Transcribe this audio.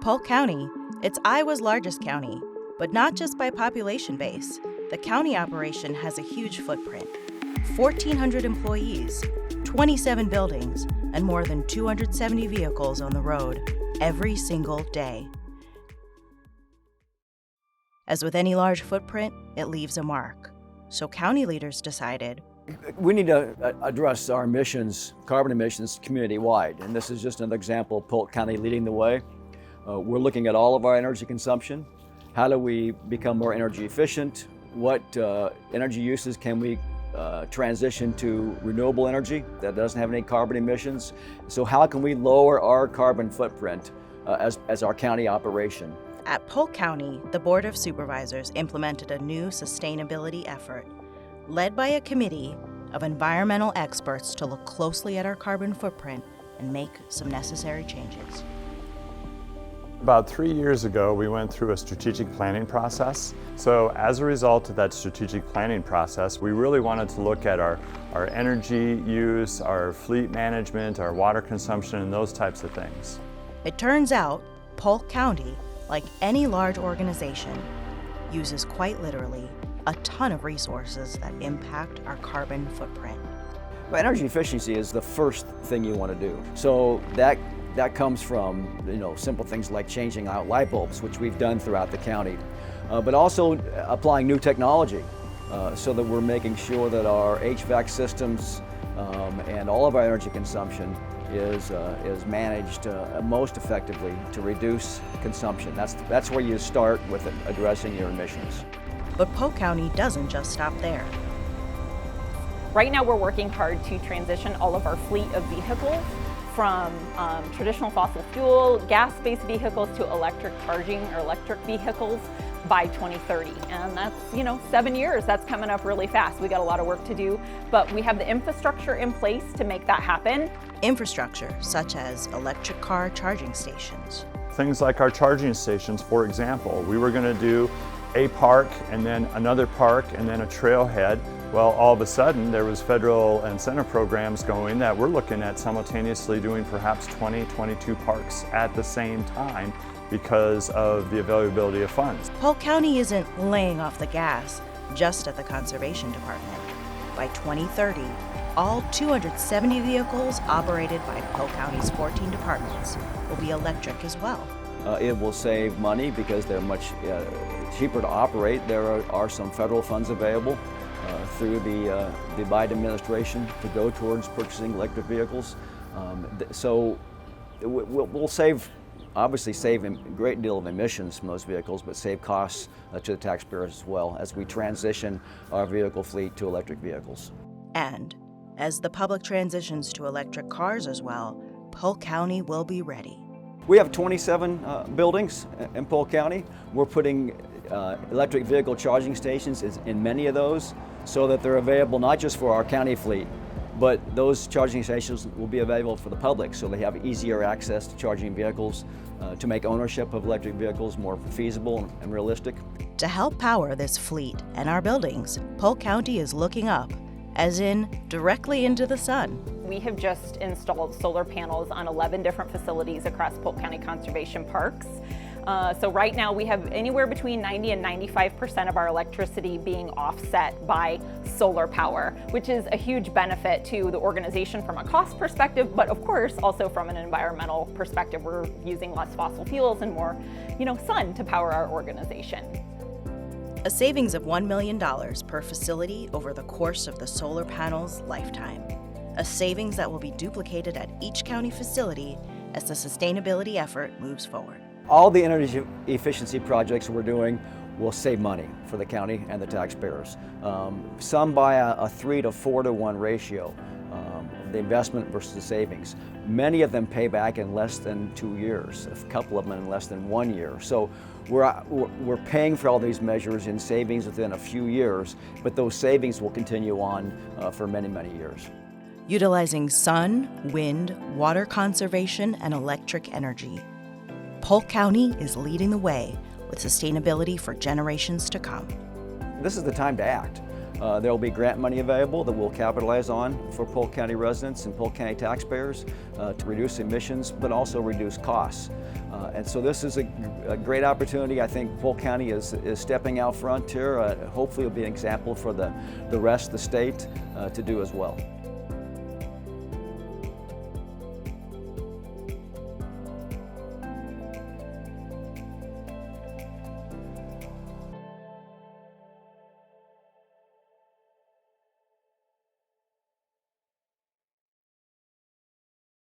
Polk County, it's Iowa's largest county, but not just by population base. The county operation has a huge footprint. 1,400 employees, 27 buildings, and more than 270 vehicles on the road every single day. As with any large footprint, it leaves a mark. So county leaders decided, we need to address our emissions, carbon emissions, community-wide. And this is just another example of Polk County leading the way. We're looking at all of our energy consumption. How do we become more energy efficient? What energy uses can we transition to renewable energy that doesn't have any carbon emissions? So how can we lower our carbon footprint as our county operation? At Polk County, the Board of Supervisors implemented a new sustainability effort, led by a committee of environmental experts to look closely at our carbon footprint and make some necessary changes. About 3 years ago, we went through a strategic planning process. So as a result of that strategic planning process, we really wanted to look at our energy use, our fleet management, our water consumption, and those types of things. It turns out, Polk County, like any large organization, uses quite literally a ton of resources that impact our carbon footprint. But energy efficiency is the first thing you want to do. So that comes from simple things like changing out light bulbs, which we've done throughout the county, but also applying new technology so that we're making sure that our HVAC systems and all of our energy consumption is managed most effectively to reduce consumption. That's where you start with addressing your emissions. But Polk County doesn't just stop there. Right now we're working hard to transition all of our fleet of vehicles from traditional fossil fuel, gas-based vehicles to electric charging or electric vehicles by 2030. And that's, 7 years, that's coming up really fast. We got a lot of work to do, but we have the infrastructure in place to make that happen. Infrastructure such as electric car charging stations. Things like our charging stations, for example. We were going to do a park and then another park and then a trailhead. Well, all of a sudden there was federal incentive programs going that we're looking at simultaneously doing perhaps 20, 22 parks at the same time because of the availability of funds. Polk County isn't laying off the gas just at the Conservation Department. By 2030, all 270 vehicles operated by Polk County's 14 departments will be electric as well. It will save money because they're much cheaper to operate. There are some federal funds available through the Biden administration to go towards purchasing electric vehicles. So we'll obviously save a great deal of emissions from those vehicles, but save costs to the taxpayers as well as we transition our vehicle fleet to electric vehicles. And as the public transitions to electric cars as well, Polk County will be ready. We have 27 buildings in Polk County. We're putting electric vehicle charging stations in many of those so that they're available not just for our county fleet, but those charging stations will be available for the public so they have easier access to charging vehicles to make ownership of electric vehicles more feasible and realistic. To help power this fleet and our buildings, Polk County is looking up, as in directly into the sun. We have just installed solar panels on 11 different facilities across Polk County Conservation Parks. So right now we have anywhere between 90 and 95% of our electricity being offset by solar power, which is a huge benefit to the organization from a cost perspective, but of course also from an environmental perspective. We're using less fossil fuels and more, sun to power our organization. A savings of $1 million per facility over the course of the solar panel's lifetime. A savings that will be duplicated at each county facility as the sustainability effort moves forward. All the energy efficiency projects we're doing will save money for the county and the taxpayers. Some by a 3 to 4 to 1 ratio, the investment versus the savings. Many of them pay back in less than 2 years, a couple of them in less than 1 year. So we're paying for all these measures in savings within a few years, but those savings will continue on for many, many years. Utilizing sun, wind, water conservation, and electric energy, Polk County is leading the way with sustainability for generations to come. This is the time to act. There will be grant money available that we'll capitalize on for Polk County residents and Polk County taxpayers to reduce emissions, but also reduce costs. And so this is a great opportunity. I think Polk County is stepping out front here. Hopefully it'll be an example for the rest of the state to do as well.